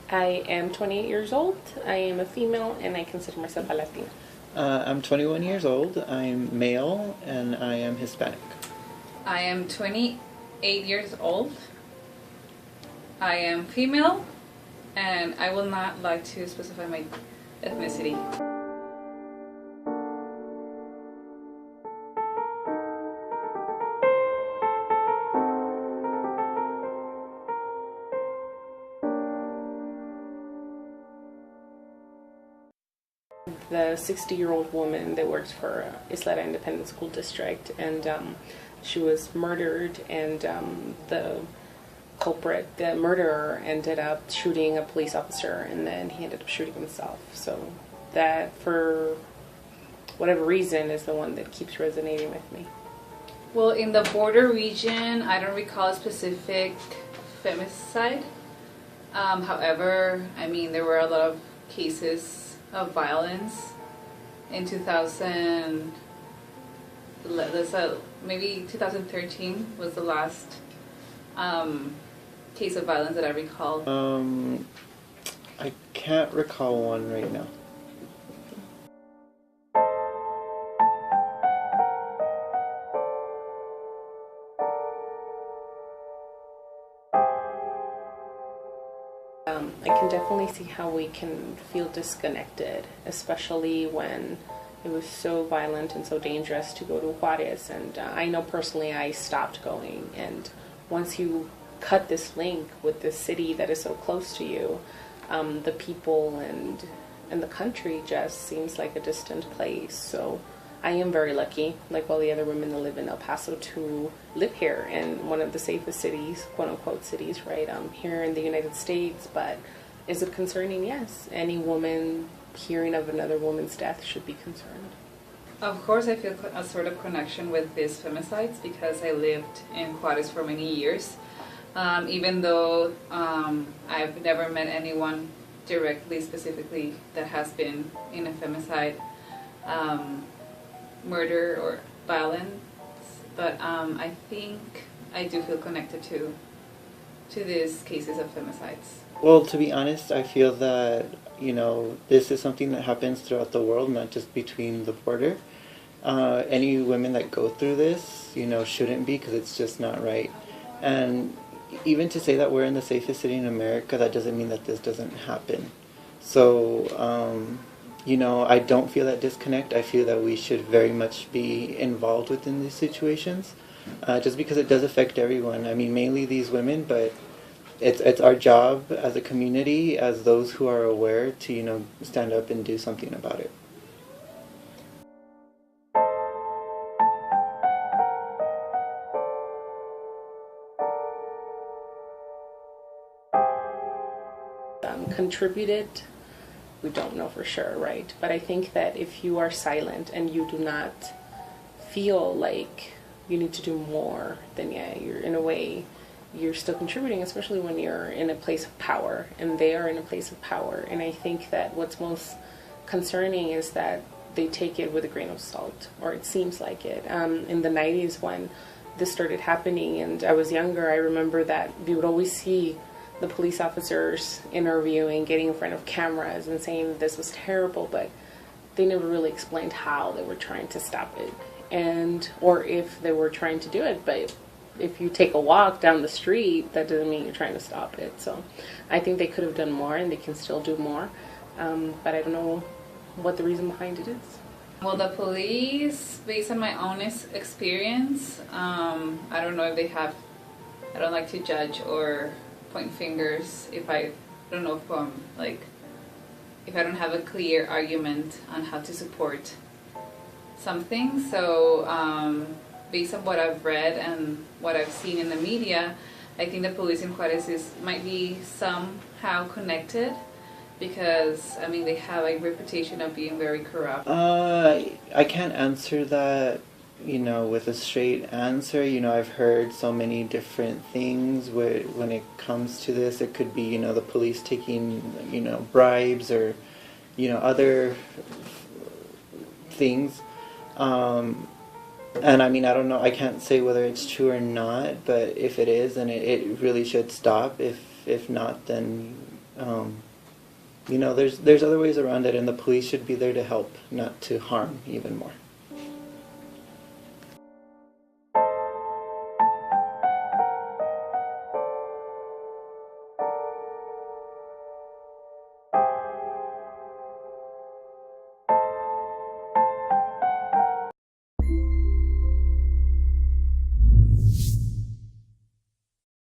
I am 28 years old. I am a female and I consider myself a Latina. I'm 21 years old. I'm male and I am Hispanic. I am 28 years old. I am female and I will not like to specify my ethnicity. The 60-year-old woman that works for Isleta Independent School District, and she was murdered, and the culprit, the murderer, ended up shooting a police officer, and then he ended up shooting himself. So that, for whatever reason, is the one that keeps resonating with me. Well, in the border region, I don't recall a specific femicide. However, I mean, there were a lot of cases of violence in 2000. Maybe 2013 was the last case of violence that I recall. I can't recall one right now. I can definitely see how we can feel disconnected, especially when it was so violent and so dangerous to go to Juarez. And I know personally I stopped going. And once you cut this link with this city that is so close to you, the people and the country just seems like a distant place. So I am very lucky, like all the other women that live in El Paso, to live here in one of the safest cities, quote unquote cities, right, here in the United States. But is it concerning? Yes. Any woman hearing of another woman's death should be concerned. Of course, I feel a sort of connection with these femicides because I lived in Juarez for many years. Even though I've never met anyone directly, specifically, that has been in a femicide murder or violence, but I think I do feel connected to these cases of femicides. Well, to be honest, I feel that, this is something that happens throughout the world, not just between the border. Any women that go through this, shouldn't be, because it's just not right. And even to say that we're in the safest city in America, that doesn't mean that this doesn't happen. So, I don't feel that disconnect. I feel that we should very much be involved within these situations, just because it does affect everyone. I mean, mainly these women, but it's our job as a community, as those who are aware, to, stand up and do something about it. Contributed, we don't know for sure, right? But I think that if you are silent and you do not feel like you need to do more, then yeah, you're in a way, you're still contributing, especially when you're in a place of power and they are in a place of power. And I think that what's most concerning is that they take it with a grain of salt, or it seems like it. In the 90s, when this started happening and I was younger, I remember that we would always see the police officers interviewing, getting in front of cameras and saying this was terrible, but they never really explained how they were trying to stop it, and or if they were trying to do it. But if you take a walk down the street, that doesn't mean you're trying to stop it. So I think they could have done more, and they can still do more, but I don't know what the reason behind it is. Well, the police, based on my own experience, I don't know if they have, I don't like to judge or point fingers if I don't know if I don't have a clear argument on how to support something. So based on what I've read and what I've seen in the media, I think the police in Juarez might be somehow connected, because I mean they have a reputation of being very corrupt. I can't answer that with a straight answer. I've heard so many different things when it comes to this. It could be, the police taking, bribes or, other things. And I mean, I don't know, I can't say whether it's true or not, but if it is, then it really should stop. If not, then, You know, there's other ways around it, and the police should be there to help, not to harm even more.